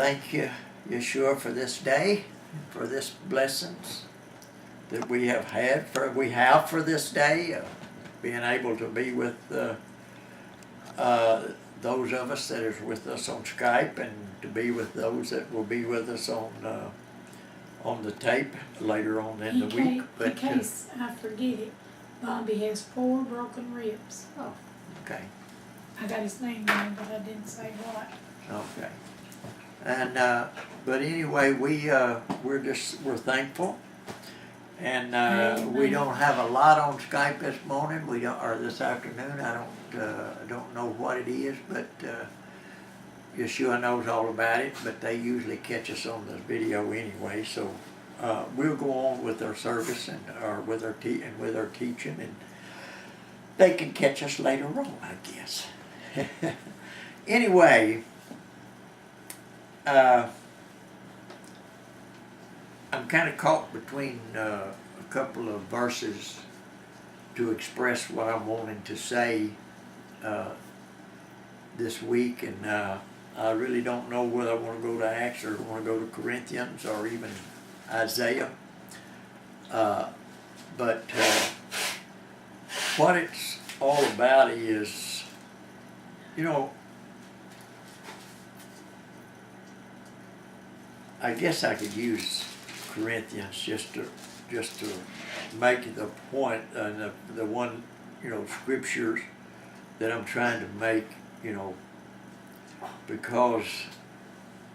thank you, Yeshua, for this day, for this blessings that we have had, for this day, being able to be with those of us that is with us on Skype, and to be with those that will be with us on the tape later on in the week. In case I forget it, Bobby has 4 broken ribs. Oh, okay. I got his name there, but I didn't say what. Okay. And but anyway, we're thankful, and we don't have a lot on Skype this morning. We don't, or this afternoon. I don't know what it is, but Yeshua knows all about it. But they usually catch us on the video anyway, so we'll go on with our service and or with our teaching, and they can catch us later on, I guess. Anyway. I'm kind of caught between a couple of verses to express what I'm wanting to say this week, and I really don't know whether I want to go to Acts or want to go to Corinthians or even Isaiah. But what it's all about is, you know, I guess I could use Corinthians just to make the point, and the one, you know, scriptures that I'm trying to make, you know, because,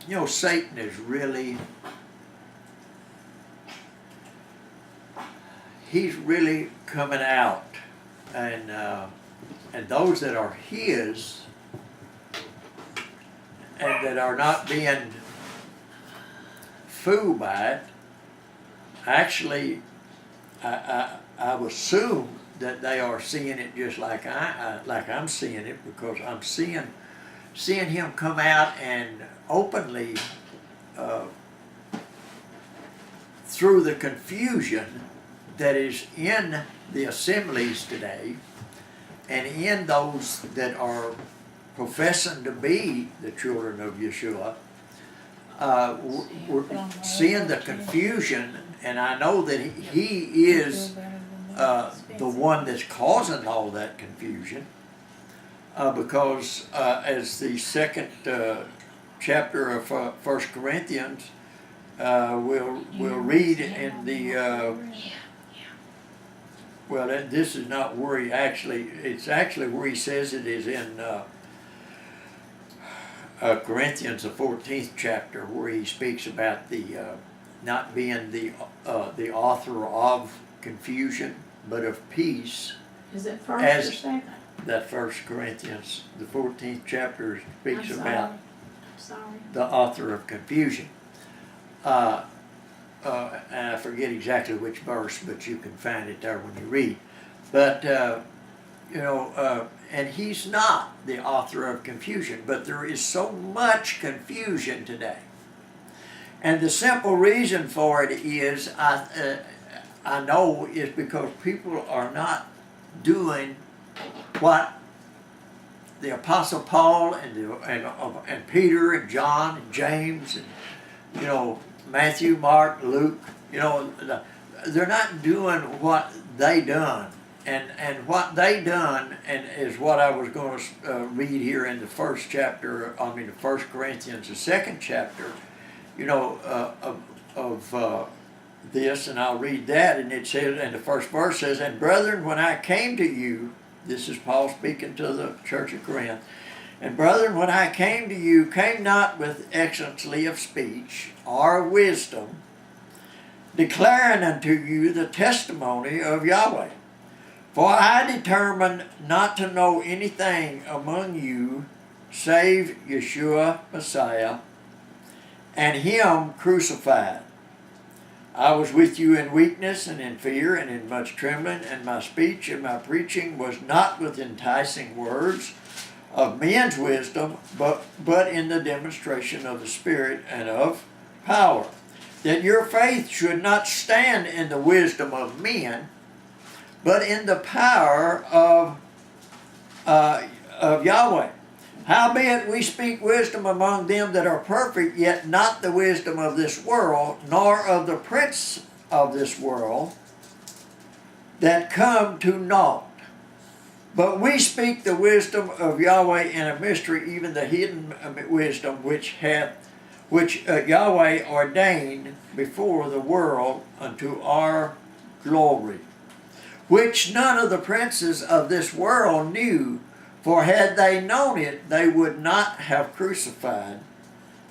you know, Satan is really, he's really coming out, and those that are his and that are not being fooled by it. Actually, I assume that they are seeing it just like I'm seeing it, because I'm seeing him come out and openly through the confusion that is in the assemblies today, and in those that are professing to be the children of Yeshua. We're seeing the confusion, and I know that he is the one that's causing all that confusion, because as the second chapter of 1 Corinthians, we'll read in the well, this is not where he actually, it's actually where he says it is in Corinthians, the 14th chapter, where he speaks about the not being the author of confusion, but of peace. Is it first or second? That 1 Corinthians, the 14th chapter, speaks about I'm the author of confusion. And I forget exactly which verse, but you can find it there when you read. But you know, and he's not the author of confusion, but there is so much confusion today. And the simple reason for it is, I know, is because people are not doing what the Apostle Paul and Peter and John and James and, you know, Matthew, Mark, Luke, you know, they're not doing what they done. And what they done, and is what I was going to read here in the first chapter, I mean the 1 Corinthians, the second chapter, you know, of this, and I'll read that, and it says, and the first verse says, "And brethren, when I came to you," this is Paul speaking to the church of Corinth, "and brethren, when I came to you, came not with excellency of speech or wisdom, declaring unto you the testimony of Yahweh. For I determined not to know anything among you save Yeshua Messiah and him crucified. I was with you in weakness and in fear and in much trembling, and my speech and my preaching was not with enticing words of men's wisdom, but in the demonstration of the Spirit and of power, that your faith should not stand in the wisdom of men, but in the power of Yahweh. Howbeit we speak wisdom among them that are perfect, yet not the wisdom of this world, nor of the prince of this world, that come to naught. But we speak the wisdom of Yahweh in a mystery, even the hidden wisdom which Yahweh ordained before the world unto our glory, which none of the princes of this world knew, for had they known it, they would not have crucified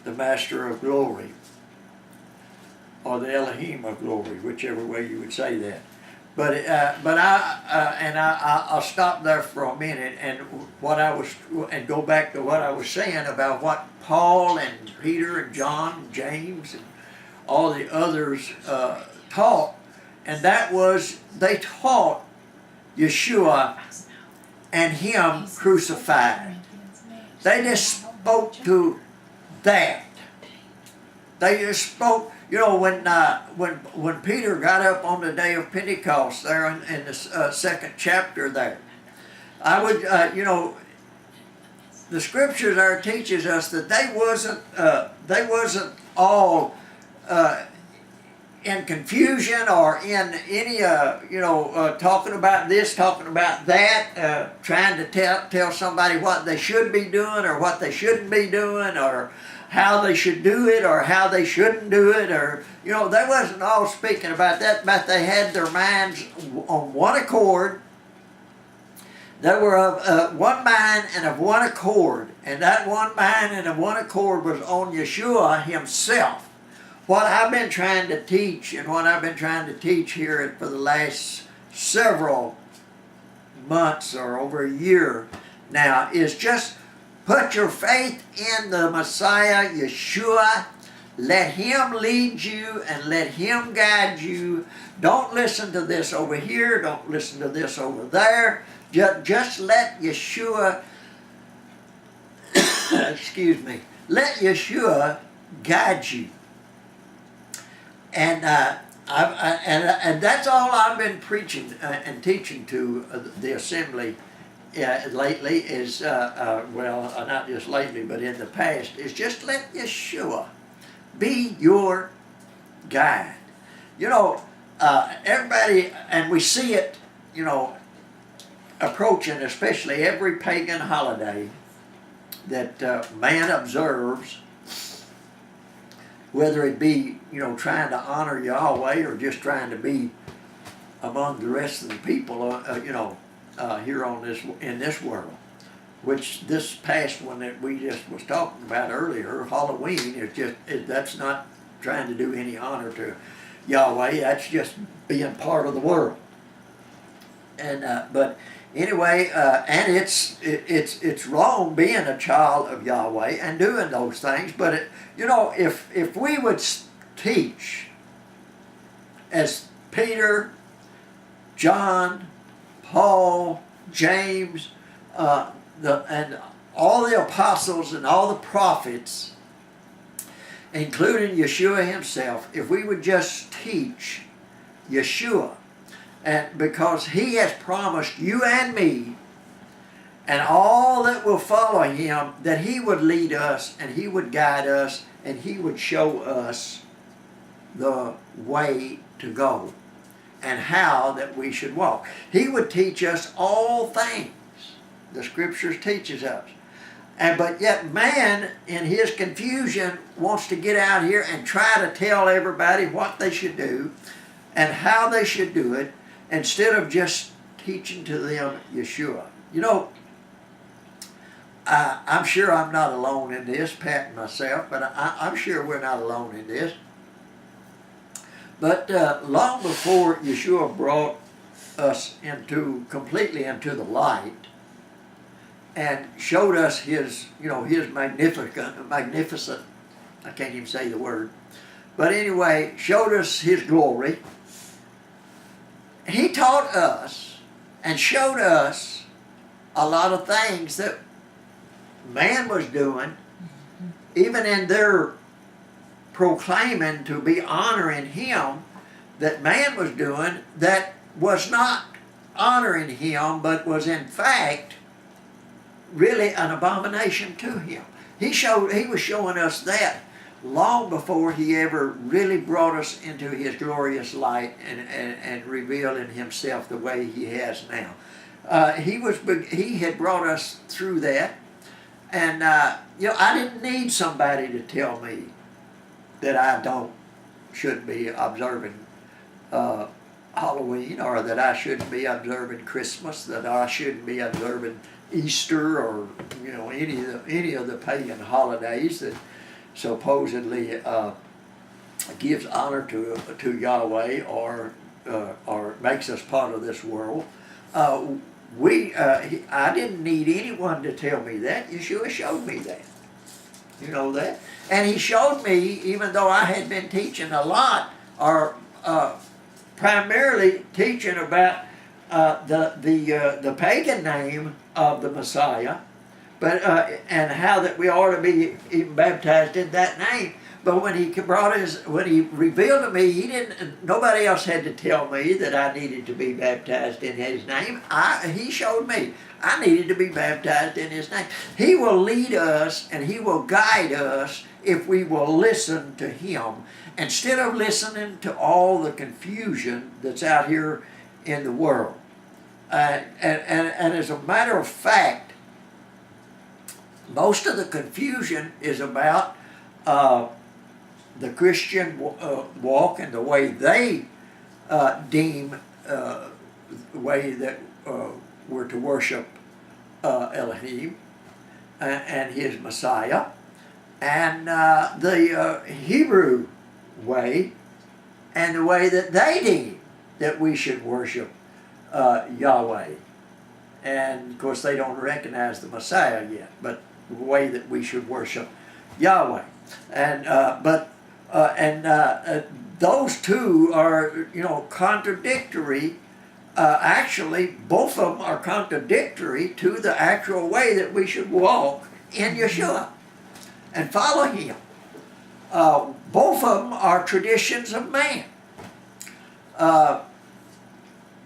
the Master of glory, or the Elohim of glory, whichever way you would say that. I'll stop there for a minute and go back to what I was saying about what Paul and Peter and John and James and all the others taught, and that was they taught Yeshua and Him crucified. They just spoke to that. They just spoke. You know, when Peter got up on the day of Pentecost there in the second chapter there, I would, the scriptures there teaches us that they wasn't all in confusion or in any, talking about this, talking about that, trying to tell somebody what they should be doing or what they shouldn't be doing, or how they should do it or how they shouldn't do it, or, they wasn't all speaking about that, but they had their minds on one accord. They were of one mind and of one accord, and that one mind and of one accord was on Yeshua Himself. What I've been trying to teach, and what I've been trying to teach here for the last several months or over a year now, is just put your faith in the Messiah, Yeshua. Let Him lead you and let Him guide you. Don't listen to this over here. Don't listen to this over there. Just let Yeshua, excuse me, let Yeshua guide you. And and that's all I've been preaching and teaching to the assembly lately is, not just lately, but in the past, is just let Yeshua be your guide. Everybody, and we see it, approaching, especially every pagan holiday that man observes, whether it be, trying to honor Yahweh or just trying to be among the rest of the people, here in this world, which this past one that we just was talking about earlier, Halloween, that's not trying to do any honor to Yahweh. That's just being part of the world. And but anyway, and it's wrong being a child of Yahweh and doing those things. But if we would teach as Peter, John, Paul, James, and all the apostles and all the prophets, including Yeshua Himself, if we would just teach Yeshua, and because He has promised you and me and all that will follow Him that He would lead us and He would guide us and He would show us the way to go and how that we should walk. He would teach us all things the Scriptures teaches us. But yet man, in his confusion, wants to get out here and try to tell everybody what they should do and how they should do it, instead of just teaching to them Yeshua. I'm sure I'm not alone in this, patting myself, but I'm sure we're not alone in this. But long before Yeshua brought us completely into the light and showed us His magnificent, I can't even say the word, but anyway, showed us His glory, He taught us and showed us a lot of things that man was doing, even in their proclaiming to be honoring Him, that man was doing that was not honoring Him, but was in fact really an abomination to him. He was showing us that long before he ever really brought us into his glorious light and revealing himself the way he has now. He had brought us through that, and I didn't need somebody to tell me that I shouldn't be observing Halloween, or that I shouldn't be observing Christmas, that I shouldn't be observing Easter, or any of the pagan holidays that supposedly gives honor to Yahweh, or makes us part of this world. I didn't need anyone to tell me that. Yeshua showed me that. You know that? And he showed me, even though I had been teaching a lot, or primarily teaching about the pagan name of the Messiah, but and how that we ought to be even baptized in that name. But when he revealed to me, nobody else had to tell me that I needed to be baptized in his name. He showed me I needed to be baptized in his name. He will lead us and he will guide us if we will listen to him, instead of listening to all the confusion that's out here in the world. And as a matter of fact, most of the confusion is about the Christian walk and the way they deem the way that we're to worship Elohim and his Messiah, and the Hebrew way and the way that they deem that we should worship Yahweh. And of course they don't recognize the Messiah yet, but the way that we should worship Yahweh. And those two are, contradictory. Actually, both of them are contradictory to the actual way that we should walk in Yeshua and follow him. Both of them are traditions of man.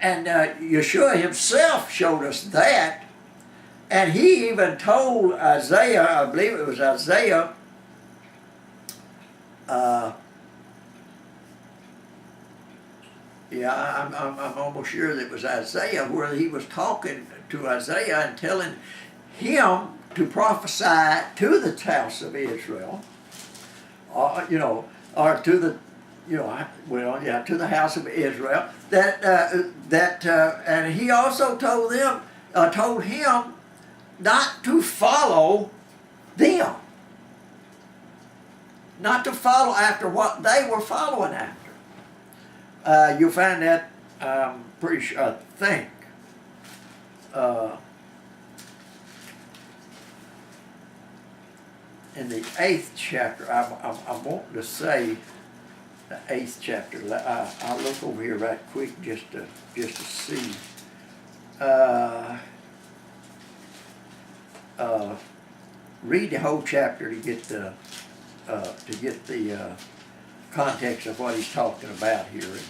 And Yeshua himself showed us that. And he even told Isaiah, I believe it was Isaiah, I'm almost sure that it was Isaiah, where he was talking to Isaiah and telling him to prophesy to the house of Israel, or to the, to the house of Israel, and he also told him not to follow them, not to follow after what they were following after. You'll find that, pretty sure, I think, in the 8th chapter. I'm wanting to say the 8th chapter. I'll look over here right quick just to see. Read the whole chapter to get the context of what he's talking about here and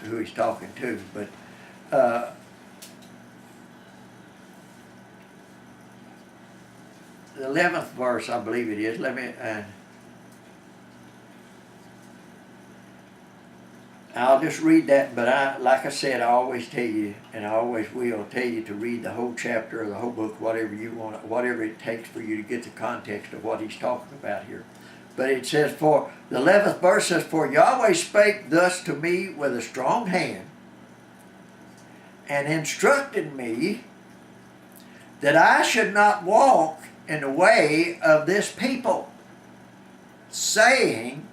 who he's talking to. But the 11th verse, I believe it is. I'll just read that, but like I said, I always tell you, and I always will tell you, to read the whole chapter or the whole book, whatever you want, whatever it takes for you to get the context of what he's talking about here. But it says, the 11th verse says, "For Yahweh spake thus to me with a strong hand, and instructed me that I should not walk in the way of this people, saying,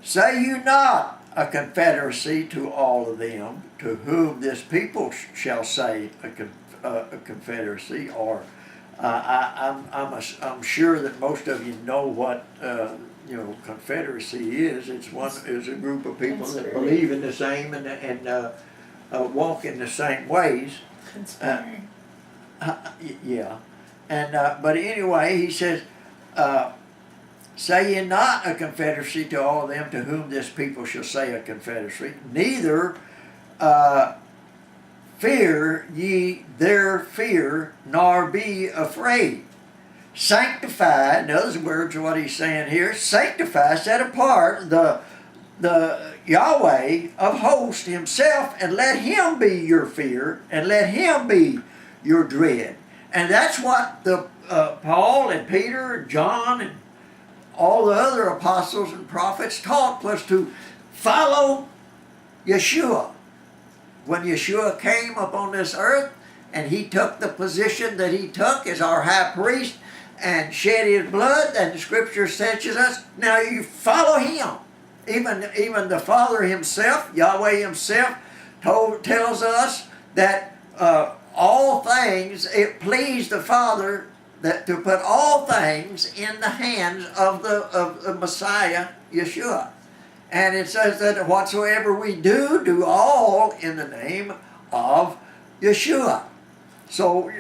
Say you not a confederacy to all of them, to whom this people shall say a confederacy," or I'm sure that most of you know what confederacy is. It's a group of people that believe in the same and walk in the same ways. Conspiring. Yeah, and but anyway, he says, "Say ye not a confederacy to all of them to whom this people shall say a confederacy, neither fear ye their fear, nor be afraid. Sanctify, in other words, what he's saying here, sanctify, set apart the Yahweh of hosts himself, and let him be your fear, and let him be your dread. And that's what the Paul and Peter and John and all the other apostles and prophets taught, was to follow Yeshua. When Yeshua came upon this earth and he took the position that he took as our high priest and shed his blood, and the scripture teaches us, now you follow him. Even the Father himself, Yahweh himself, tells us that all things, it pleased the Father that to put all things in the hands of the Messiah, Yeshua. And it says that whatsoever we do, do all in the name of Yeshua. So,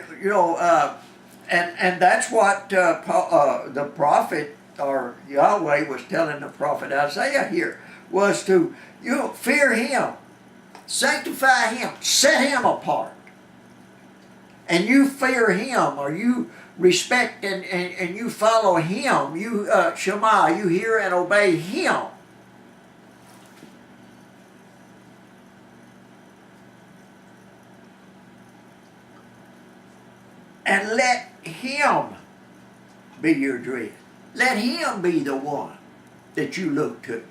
and that's what the prophet, or Yahweh, was telling the prophet Isaiah here, was to fear him, sanctify him, set him apart. And you fear him, or you respect and you follow him, you Shema, you hear and obey him. And let him be your dread. Let him be the one that you look to.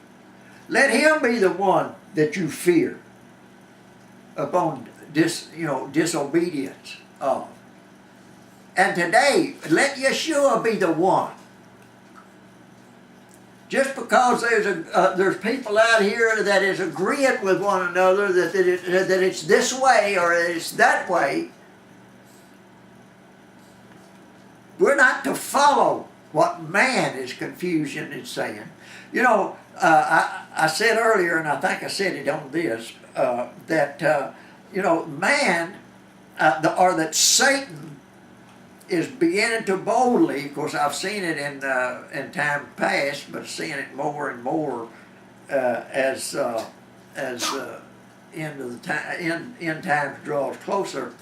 Let him be the one that you fear upon disobedience of. And today, let Yeshua be the one. Just because there's people out here that is agreeing with one another that it's this way or it's that way, we're not to follow what man is confusion is saying. I said earlier, and I think I said it on this, that man, or that Satan is beginning to boldly. Of course, I've seen it in time past, but seeing it more and more as end times draws closer.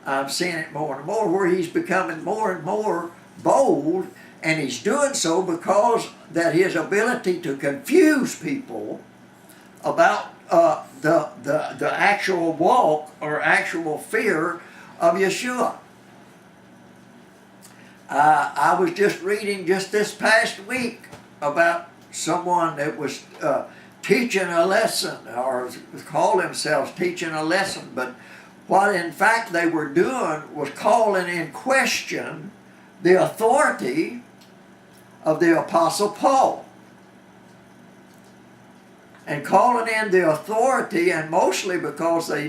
I'm seeing it more and more where he's becoming more and more bold, and he's doing so because that his ability to confuse people about the actual walk or actual fear of Yeshua. I was just reading just this past week about someone that was teaching a lesson, or called themselves teaching a lesson, but what in fact they were doing was calling in question the authority of the Apostle Paul. And calling in the authority, and mostly because they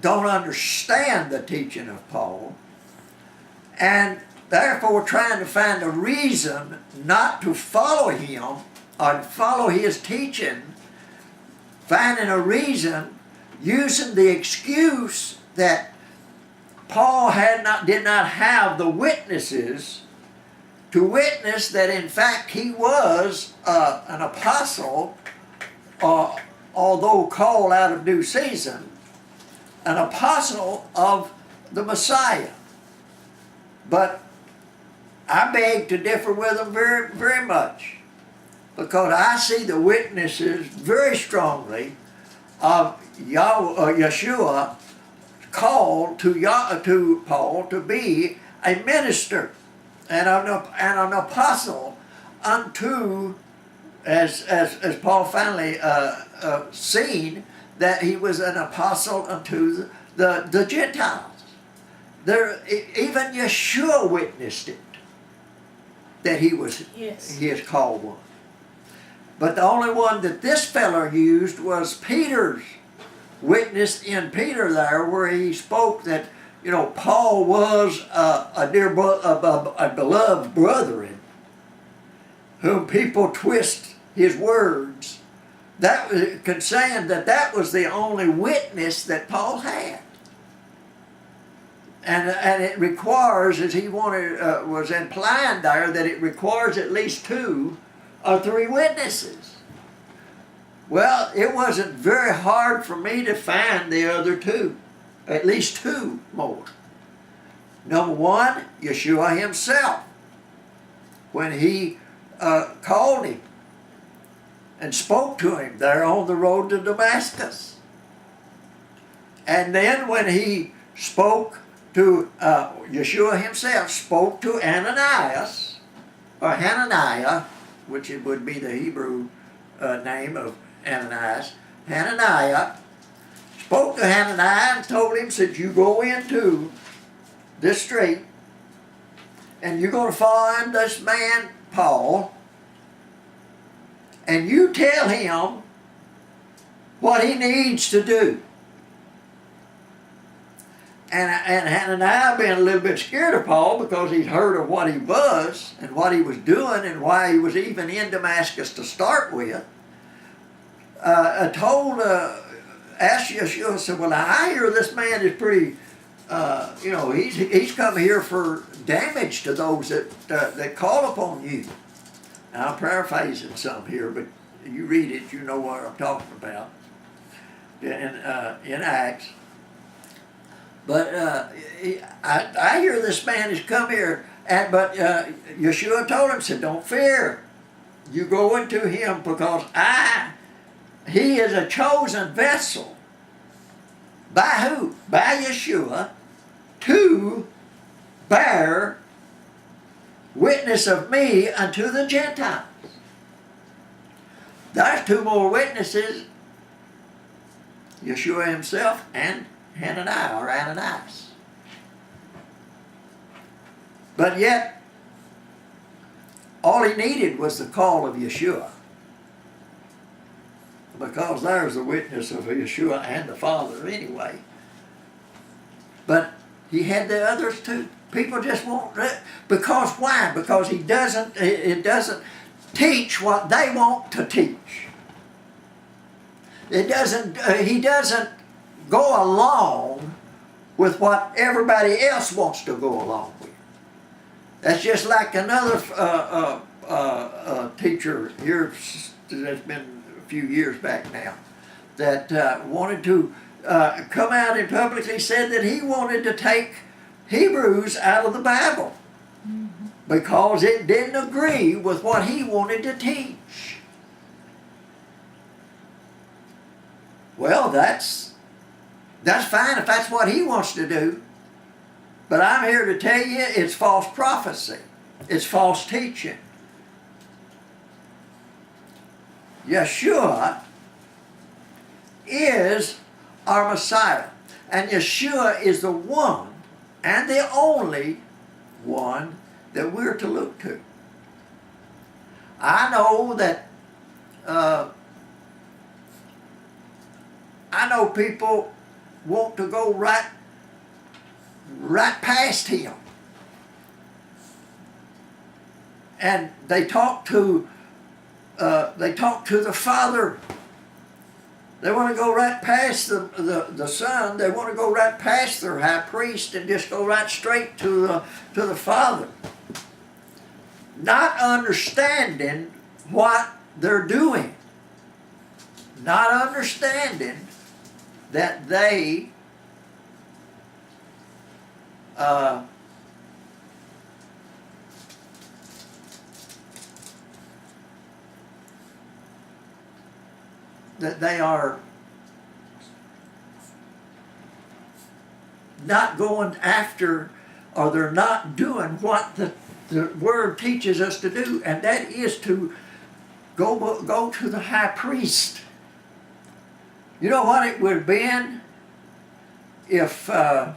don't understand the teaching of Paul, and therefore trying to find a reason not to follow him or follow his teaching, finding a reason, using the excuse that Paul did not have the witnesses to witness that in fact he was an apostle, although called out of due season, an apostle of the Messiah. But I beg to differ with them very, very much, because I see the witnesses very strongly of Yeshua called to Paul to be a minister and an apostle unto, as Paul finally seen, that he was an apostle unto the Gentiles. Even Yeshua witnessed it, that he is called one. But the only one that this fellow used was Peter's witness in Peter there, where he spoke that Paul was a beloved brethren, whom people twist his words. That was saying that was the only witness that Paul had. And it requires, as he was implying there, that it requires at least 2 or 3 witnesses. Well, it wasn't very hard for me to find the other 2. at least two more. Number one, Yeshua himself, when he called him and spoke to him there on the road to Damascus. And then when he spoke to, Yeshua himself spoke to Ananias, or Hananiah, which it would be the Hebrew name of Ananias. Hananiah spoke to Hananiah and told him, said, you go into this street and you're going to find this man, Paul, and you tell him what he needs to do. And Hananiah being a little bit scared of Paul because he'd heard of what he was and what he was doing and why he was even in Damascus to start with, asked Yeshua, said, well, I hear this man is pretty, he's come here for damage to those that call upon you. Now, I'm paraphrasing some here, but you read it, you know what I'm talking about in Acts. But I hear this man has come here, but Yeshua told him, said, don't fear. You go into him because he is a chosen vessel. By who? By Yeshua, to bear witness of me unto the Gentiles. There's two more witnesses, Yeshua himself and Hananiah or Ananias. But yet, all he needed was the call of Yeshua. Because there's the witness of Yeshua and the Father anyway. But he had the others too. People just won't, because why? Because it doesn't teach what they want to teach. He doesn't go along with what everybody else wants to go along with. That's just like another teacher here that's been a few years back now that wanted to come out and publicly said that he wanted to take Hebrews out of the Bible because it didn't agree with what he wanted to teach. Well, that's fine if that's what he wants to do. But I'm here to tell you it's false prophecy. It's false teaching. Yeshua is our Messiah. And Yeshua is the one and the only one that we're to look to. I know that I know people want to go right past him. And they talk to the Father. They want to go right past the Son. They want to go right past their high priest and just go right straight to the Father. Not understanding what they're doing. Not understanding that they are not going after, or they're not doing what the Word teaches us to do, and that is to go to the high priest. You know what it would have been if the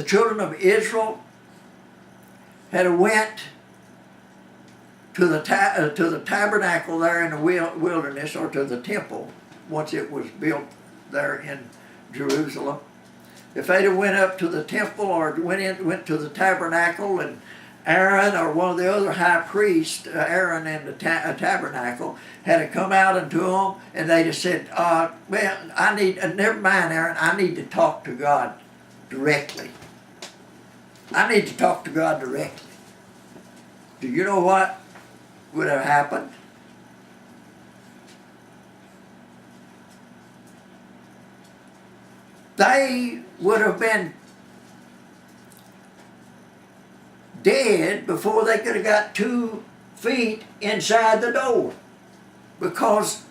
children of Israel had went to the tabernacle there in the wilderness, or to the temple once it was built there in Jerusalem. If they'd have went up to the temple or went to the tabernacle, and Aaron or one of the other high priests, Aaron in the tabernacle, had to come out unto them, and they just said, well, never mind, Aaron, I need to talk to God directly. I need to talk to God directly. Do you know what would have happened? they would have been dead before they could have got 2 feet inside the door, because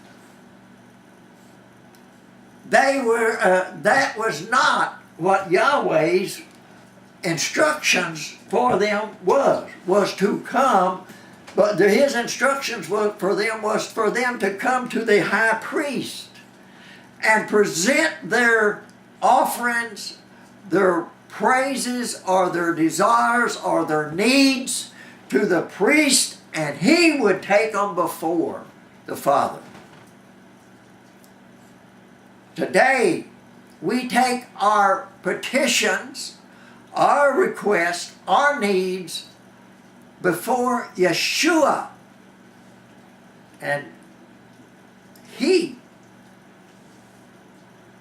they were that was not what Yahweh's instructions for them was to come, but his instructions for them to come to the high priest and present their offerings, their praises or their desires or their needs to the priest, and he would take them before the Father. Today, we take our petitions, our requests, our needs before Yeshua, and he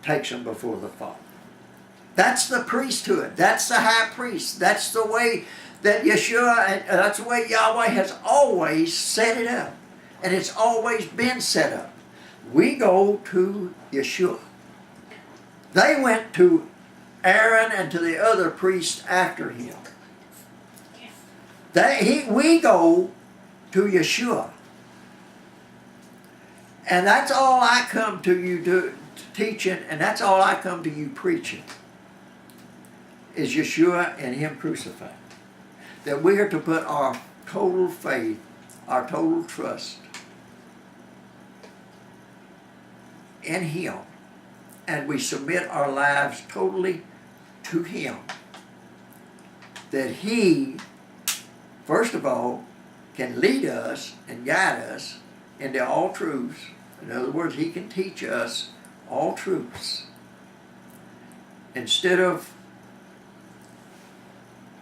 takes them before the Father. That's the priesthood. That's the high priest. That's the way that Yeshua, and that's the way Yahweh has always set it up. And it's always been set up. We go to Yeshua. They went to Aaron and to the other priests after him. We go to Yeshua. And that's all I come to you teaching, and that's all I come to you preaching, is Yeshua and him crucified. That we are to put our total faith, our total trust in him, and we submit our lives totally to him. That he, first of all, can lead us and guide us into all truths. In other words, he can teach us all truths. Instead of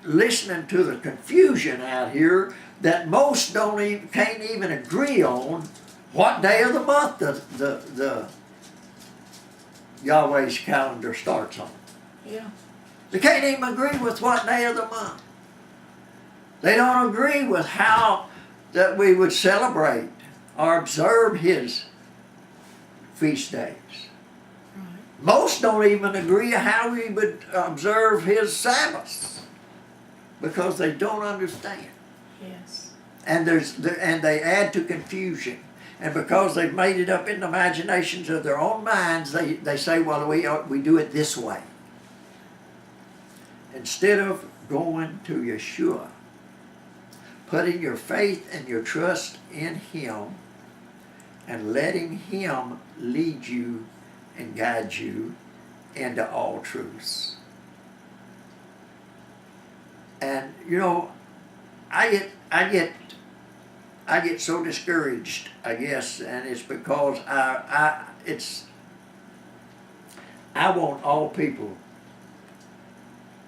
listening to the confusion out here that most can't even agree on what day of the month the Yahweh's calendar starts on. Yeah. They can't even agree with what day of the month. They don't agree with how that we would celebrate or observe his feast days. Right. Most don't even agree how we would observe his Sabbaths, because they don't understand. Yes. And they add to confusion. And because they've made it up in the imaginations of their own minds, they say, well, we do it this way. Instead of going to Yeshua, putting your faith and your trust in him, and letting him lead you and guide you into all truths. And you know, I get so discouraged, I guess, and it's because I want all people,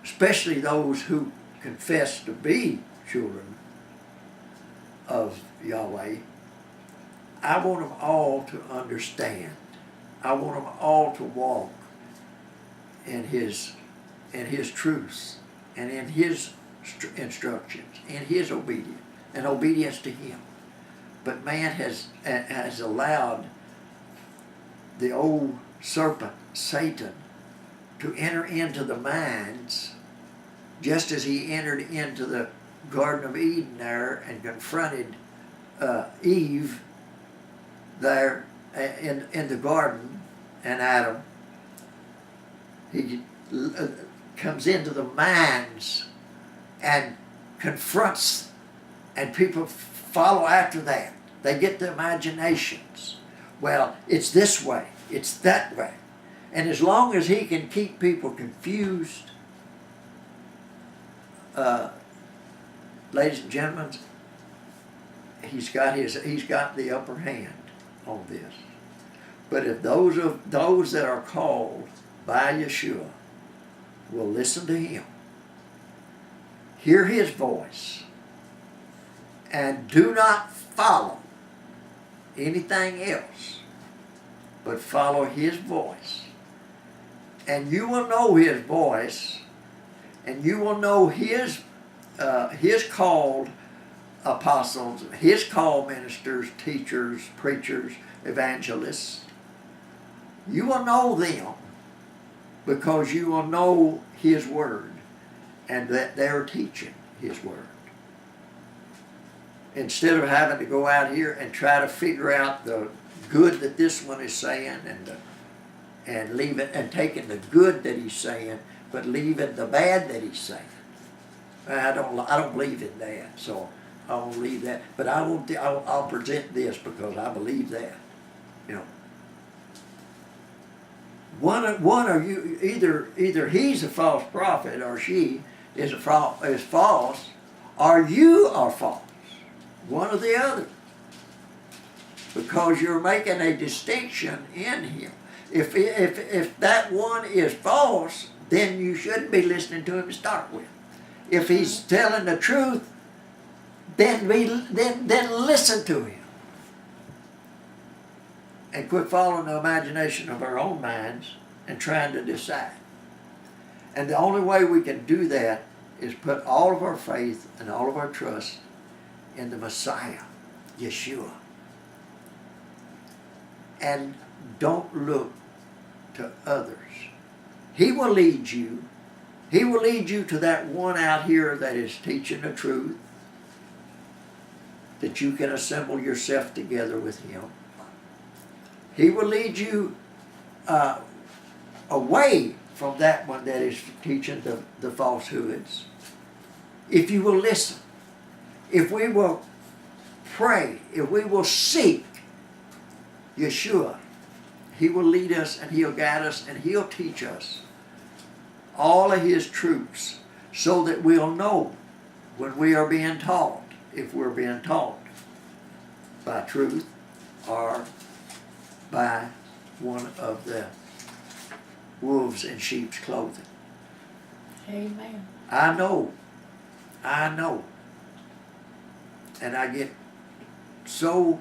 especially those who confess to be children of Yahweh, I want them all to understand. I want them all to walk in his truths and in his instructions, in his obedience, and obedience to him. But man has allowed the old serpent, Satan, to enter into the minds, just as he entered into the Garden of Eden there and confronted Eve there in the garden, and Adam. He comes into the minds and confronts, and people follow after that. They get the imaginations. Well, it's this way, it's that way. And as long as he can keep people confused, ladies and gentlemen, he's got the upper hand on this. But if those that are called by Yeshua will listen to him, hear his voice, and do not follow anything else, but follow his voice, and you will know his voice, and you will know his called apostles, his called ministers, teachers, preachers, evangelists. You will know them because you will know His Word and that they're teaching His Word. Instead of having to go out here and try to figure out the good that this one is saying and leave it, and taking the good that he's saying, but leaving the bad that he's saying. I don't believe in that, so I won't leave that. But I'll present this because I believe that. You know, one of you, either he's a false prophet or she is false, or you are false. One or the other. Because you're making a distinction in him. If that one is false, then you shouldn't be listening to him to start with. If he's telling the truth, then listen to him. And quit following the imagination of our own minds and trying to decide. And the only way we can do that is put all of our faith and all of our trust in the Messiah, Yeshua. And don't look to others. He will lead you. He will lead you to that one out here that is teaching the truth, that you can assemble yourself together with him. He will lead you away from that one that is teaching the falsehoods. If you will listen, if we will pray, if we will seek Yeshua, he will lead us and he'll guide us and he'll teach us all of his truths so that we'll know when we are being taught, if we're being taught by truth or by one of the wolves in sheep's clothing. Amen. I know. And I get so,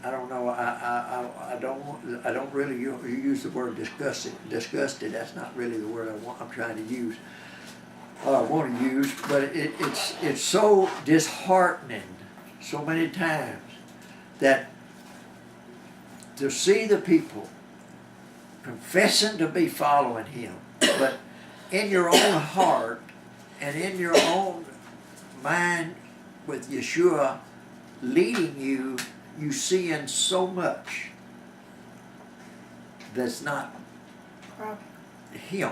I don't know, I don't really use the word disgusted. That's not really the word I'm trying to use, I want to use, but it's so disheartening so many times that to see the people confessing to be following him, but in your own heart and in your own mind with Yeshua leading you, you seeing so much that's not Proper. him,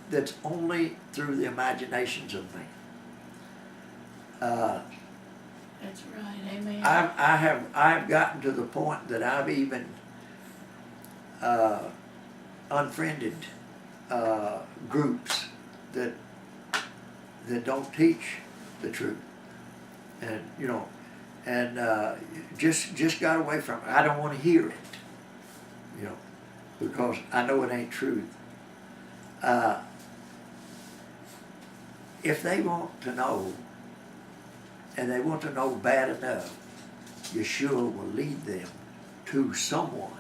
that's only through the imaginations of man. That's right. Amen. I've gotten to the point that I've even unfriended groups that don't teach the truth, and just got away from it. I don't want to hear it, because I know it ain't truth. If they want to know, and they want to know bad enough, Yeshua will lead them to someone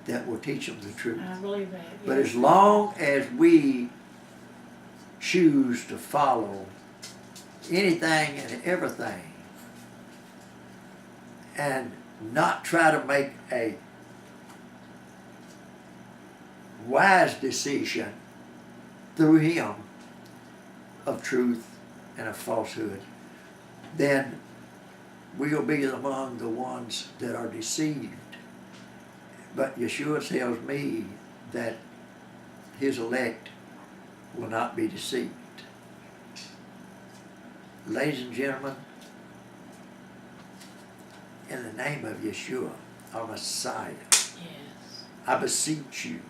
that will teach them the truth. I believe that. But Yes. as long as we choose to follow anything and everything and not try to make a wise decision through him of truth and of falsehood, then we'll be among the ones that are deceived. But Yeshua tells me that his elect will not be deceived. Ladies and gentlemen, in the name of Yeshua, our Messiah, Yes. I beseech you,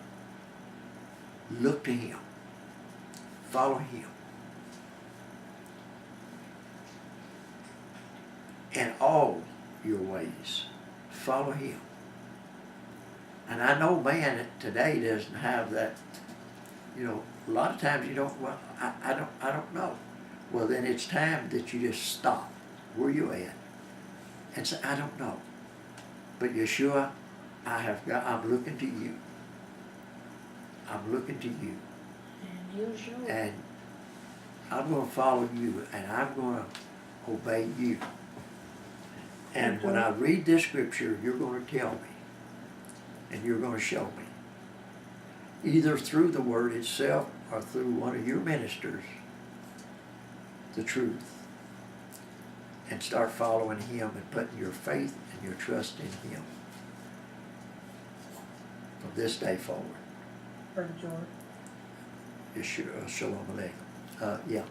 look to him, follow him. In all your ways, follow him. And I know man today doesn't have that, a lot of times you don't, well, I don't know. Well, then it's time that you just stop where you at and say, I don't know. But Yeshua, I'm looking to you. I'm looking to you. And you'll show it. And I'm going to follow you, and I'm going to obey you. And when I read this scripture, you're going to tell me, and you're going to show me, either through the word itself or through one of your ministers, the truth. And start following him and putting your faith and your trust in him from this day forward. Brother George. Shalom Aleichem. Yeah.